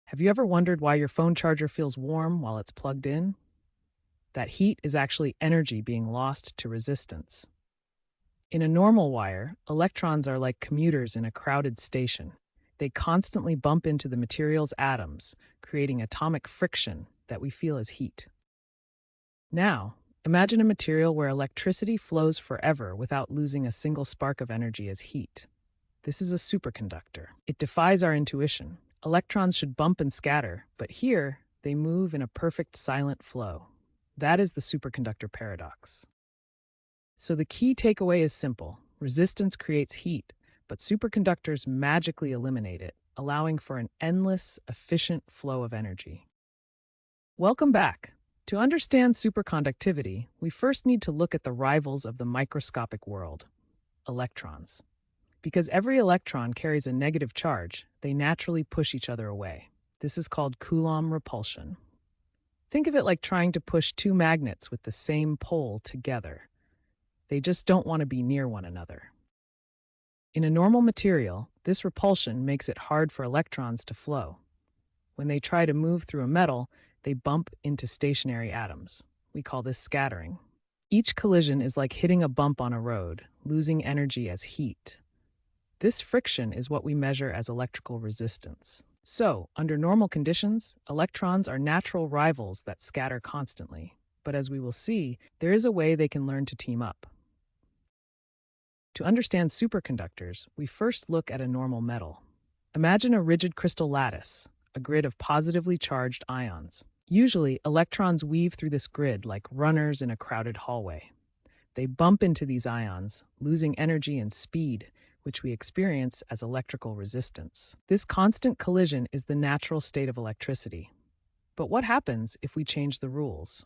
Have you ever wondered why your phone charger feels warm while it's plugged in? That heat is actually energy being lost to resistance. In a normal wire, electrons are like commuters in a crowded station. They constantly bump into the material's atoms, creating atomic friction that we feel as heat. Now, imagine a material where electricity flows forever without losing a single spark of energy as heat. This is a superconductor. It defies our intuition. Electrons should bump and scatter, but here they move in a perfect silent flow. That is the superconductor paradox. So the key takeaway is simple. Resistance creates heat, but superconductors magically eliminate it, allowing for an endless, efficient flow of energy. Welcome back. To understand superconductivity, we first need to look at the rivals of the microscopic world, electrons. Because every electron carries a negative charge, they naturally push each other away. This is called Coulomb repulsion. Think of it like trying to push two magnets with the same pole together. They just don't want to be near one another. In a normal material, this repulsion makes it hard for electrons to flow. When they try to move through a metal, they bump into stationary atoms. We call this scattering. Each collision is like hitting a bump on a road, losing energy as heat. This friction is what we measure as electrical resistance. So, under normal conditions, electrons are natural rivals that scatter constantly. But as we will see, there is a way they can learn to team up. To understand superconductors, we first look at a normal metal. Imagine a rigid crystal lattice, a grid of positively charged ions. Usually, electrons weave through this grid like runners in a crowded hallway. They bump into these ions, losing energy and speed, which we experience as electrical resistance. This constant collision is the natural state of electricity. But what happens if we change the rules?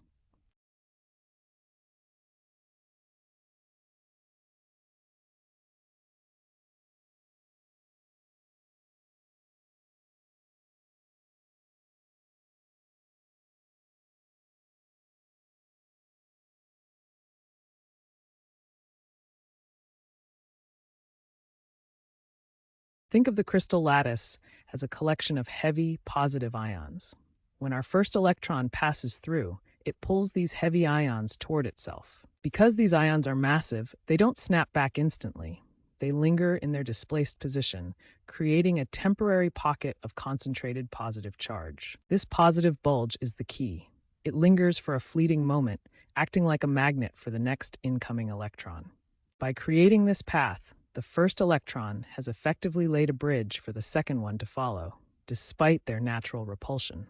Think of the crystal lattice as a collection of heavy, positive ions. When our first electron passes through, it pulls these heavy ions toward itself. Because these ions are massive, they don't snap back instantly. They linger in their displaced position, creating a temporary pocket of concentrated positive charge. This positive bulge is the key. It lingers for a fleeting moment, acting like a magnet for the next incoming electron. By creating this path, the first electron has effectively laid a bridge for the second one to follow, despite their natural repulsion.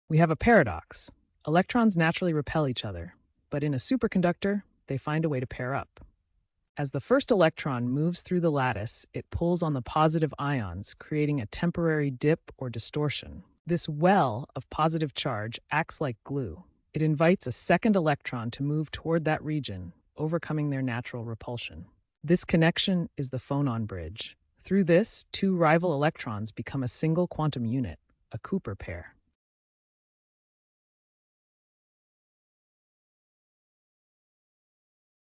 We have a paradox. Electrons naturally repel each other, but in a superconductor, they find a way to pair up. As the first electron moves through the lattice, it pulls on the positive ions, creating a temporary dip or distortion. This well of positive charge acts like glue. It invites a second electron to move toward that region, overcoming their natural repulsion. This connection is the phonon bridge. Through this, two rival electrons become a single quantum unit, a Cooper pair.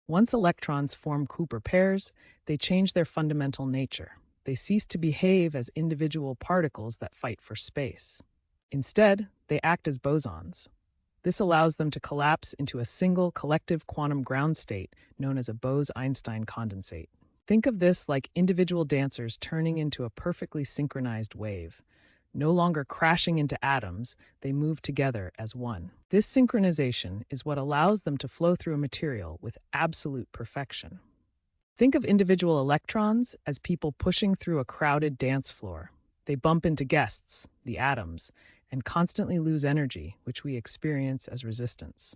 Once electrons form Cooper pairs, they change their fundamental nature. They cease to behave as individual particles that fight for space. Instead, they act as bosons. This allows them to collapse into a single collective quantum ground state known as a Bose-Einstein condensate. Think of this like individual dancers turning into a perfectly synchronized wave. No longer crashing into atoms, they move together as one. This synchronization is what allows them to flow through a material with absolute perfection. Think of individual electrons as people pushing through a crowded dance floor. They bump into guests, the atoms, and constantly lose energy, which we experience as resistance.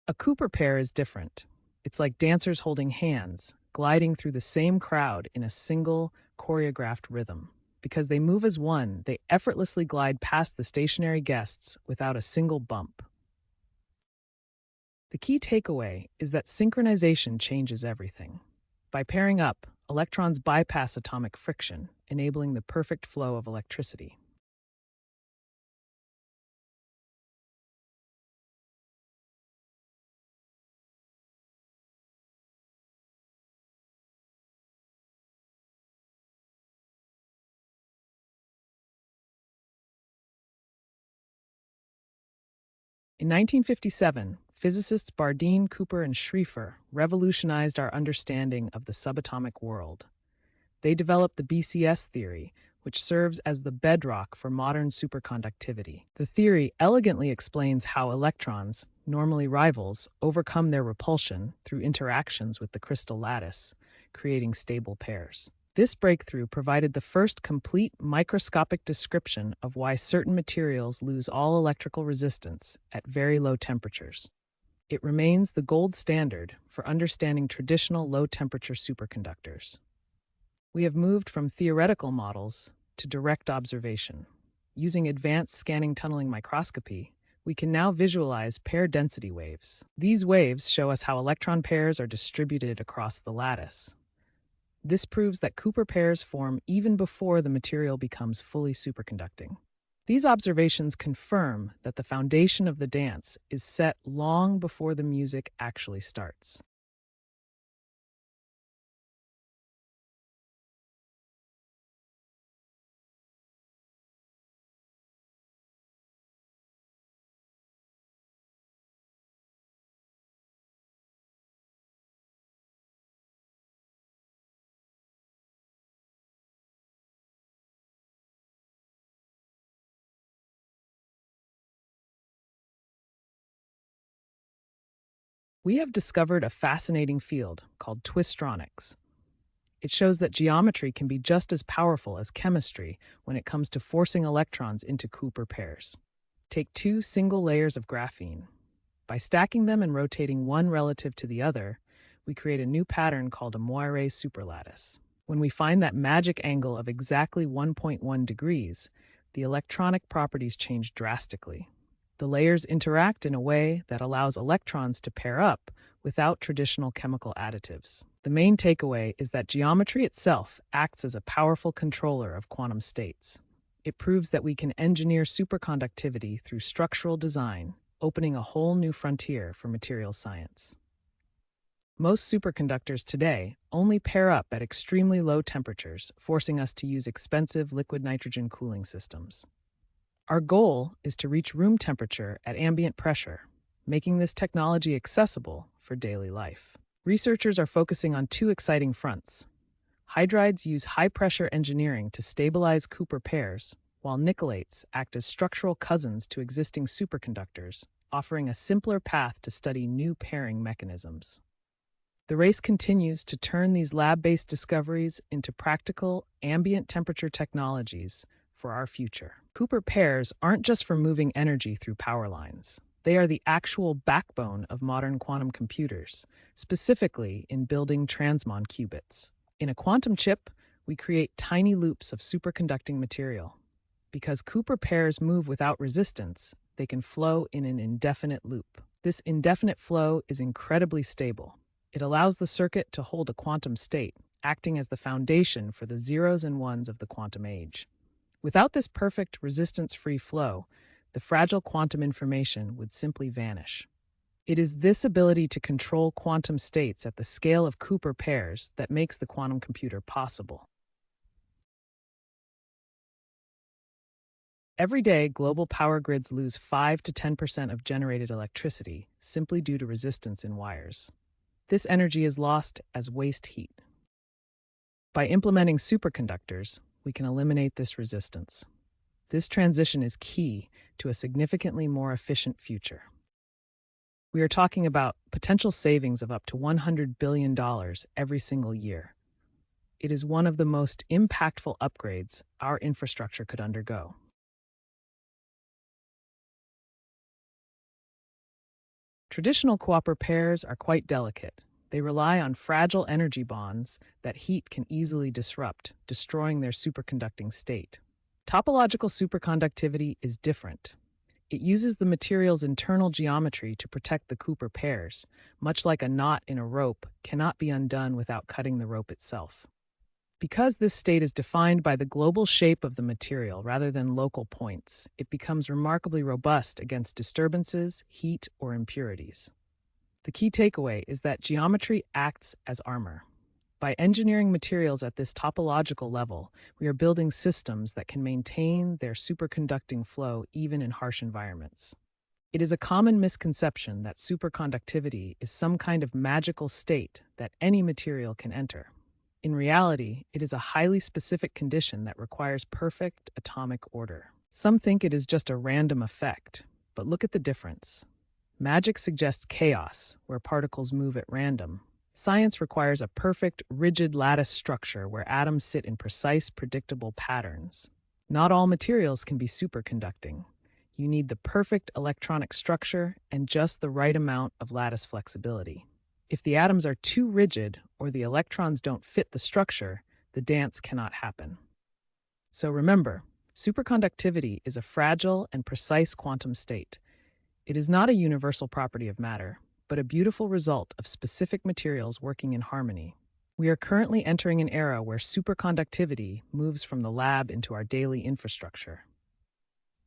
A Cooper pair is different. It's like dancers holding hands, gliding through the same crowd in a single, choreographed rhythm. Because they move as one, they effortlessly glide past the stationary guests without a single bump. The key takeaway is that synchronization changes everything. By pairing up, electrons bypass atomic friction, enabling the perfect flow of electricity. In 1957, physicists Bardeen, Cooper, and Schrieffer revolutionized our understanding of the subatomic world. They developed the BCS theory, which serves as the bedrock for modern superconductivity. The theory elegantly explains how electrons, normally rivals, overcome their repulsion through interactions with the crystal lattice, creating stable pairs. This breakthrough provided the first complete microscopic description of why certain materials lose all electrical resistance at very low temperatures. It remains the gold standard for understanding traditional low-temperature superconductors. We have moved from theoretical models to direct observation. Using advanced scanning tunneling microscopy, we can now visualize pair density waves. These waves show us how electron pairs are distributed across the lattice. This proves that Cooper pairs form even before the material becomes fully superconducting. These observations confirm that the foundation of the dance is set long before the music actually starts. We have discovered a fascinating field called twistronics. It shows that geometry can be just as powerful as chemistry when it comes to forcing electrons into Cooper pairs. Take two single layers of graphene. By stacking them and rotating one relative to the other, we create a new pattern called a Moiré superlattice. When we find that magic angle of exactly 1.1 degrees, the electronic properties change drastically. The layers interact in a way that allows electrons to pair up without traditional chemical additives. The main takeaway is that geometry itself acts as a powerful controller of quantum states. It proves that we can engineer superconductivity through structural design, opening a whole new frontier for materials science. Most superconductors today only pair up at extremely low temperatures, forcing us to use expensive liquid nitrogen cooling systems. Our goal is to reach room temperature at ambient pressure, making this technology accessible for daily life. Researchers are focusing on two exciting fronts. Hydrides use high-pressure engineering to stabilize Cooper pairs, while nickelates act as structural cousins to existing superconductors, offering a simpler path to study new pairing mechanisms. The race continues to turn these lab-based discoveries into practical, ambient temperature technologies for our future. Cooper pairs aren't just for moving energy through power lines. They are the actual backbone of modern quantum computers, specifically in building transmon qubits. In a quantum chip, we create tiny loops of superconducting material. Because Cooper pairs move without resistance, they can flow in an indefinite loop. This indefinite flow is incredibly stable. It allows the circuit to hold a quantum state, acting as the foundation for the zeros and ones of the quantum age. Without this perfect, resistance-free flow, the fragile quantum information would simply vanish. It is this ability to control quantum states at the scale of Cooper pairs that makes the quantum computer possible. Every day, global power grids lose 5 to 10% of generated electricity simply due to resistance in wires. This energy is lost as waste heat. By implementing superconductors, we can eliminate this resistance. This transition is key to a significantly more efficient future. We are talking about potential savings of up to $100 billion every single year. It is one of the most impactful upgrades our infrastructure could undergo. Traditional Cooper pairs are quite delicate. They rely on fragile energy bonds that heat can easily disrupt, destroying their superconducting state. Topological superconductivity is different. It uses the material's internal geometry to protect the Cooper pairs, much like a knot in a rope cannot be undone without cutting the rope itself. Because this state is defined by the global shape of the material rather than local points, it becomes remarkably robust against disturbances, heat, or impurities. The key takeaway is that geometry acts as armor. By engineering materials at this topological level, we are building systems that can maintain their superconducting flow even in harsh environments. It is a common misconception that superconductivity is some kind of magical state that any material can enter. In reality, it is a highly specific condition that requires perfect atomic order. Some think it is just a random effect, but look at the difference. Magic suggests chaos, where particles move at random. Science requires a perfect, rigid lattice structure where atoms sit in precise, predictable patterns. Not all materials can be superconducting. You need the perfect electronic structure and just the right amount of lattice flexibility. If the atoms are too rigid or the electrons don't fit the structure, the dance cannot happen. So remember, superconductivity is a fragile and precise quantum state. It is not a universal property of matter, but a beautiful result of specific materials working in harmony. We are currently entering an era where superconductivity moves from the lab into our daily infrastructure.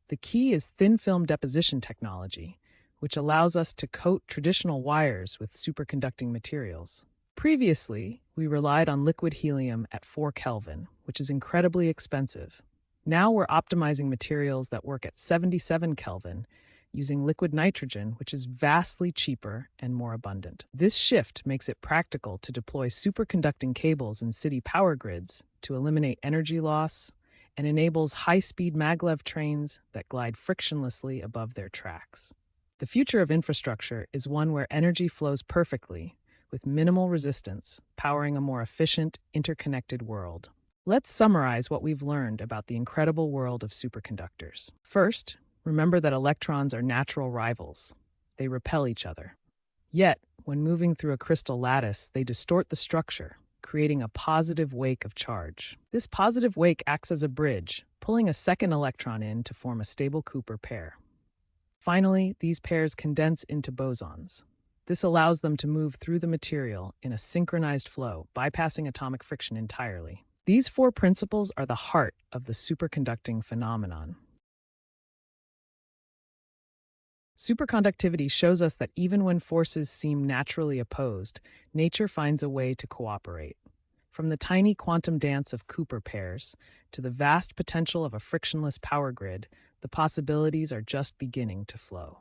The key is thin film deposition technology, which allows us to coat traditional wires with superconducting materials. Previously, we relied on liquid helium at 4 Kelvin, which is incredibly expensive. Now we're optimizing materials that work at 77 Kelvin, using liquid nitrogen, which is vastly cheaper and more abundant. This shift makes it practical to deploy superconducting cables in city power grids to eliminate energy loss and enables high-speed maglev trains that glide frictionlessly above their tracks. The future of infrastructure is one where energy flows perfectly, with minimal resistance, powering a more efficient, interconnected world. Let's summarize what we've learned about the incredible world of superconductors. First, remember that electrons are natural rivals. They repel each other. Yet, when moving through a crystal lattice, they distort the structure, creating a positive wake of charge. This positive wake acts as a bridge, pulling a second electron in to form a stable Cooper pair. Finally, these pairs condense into bosons. This allows them to move through the material in a synchronized flow, bypassing atomic friction entirely. These 4 principles are the heart of the superconducting phenomenon. Superconductivity shows us that even when forces seem naturally opposed, nature finds a way to cooperate. From the tiny quantum dance of Cooper pairs to the vast potential of a frictionless power grid, the possibilities are just beginning to flow.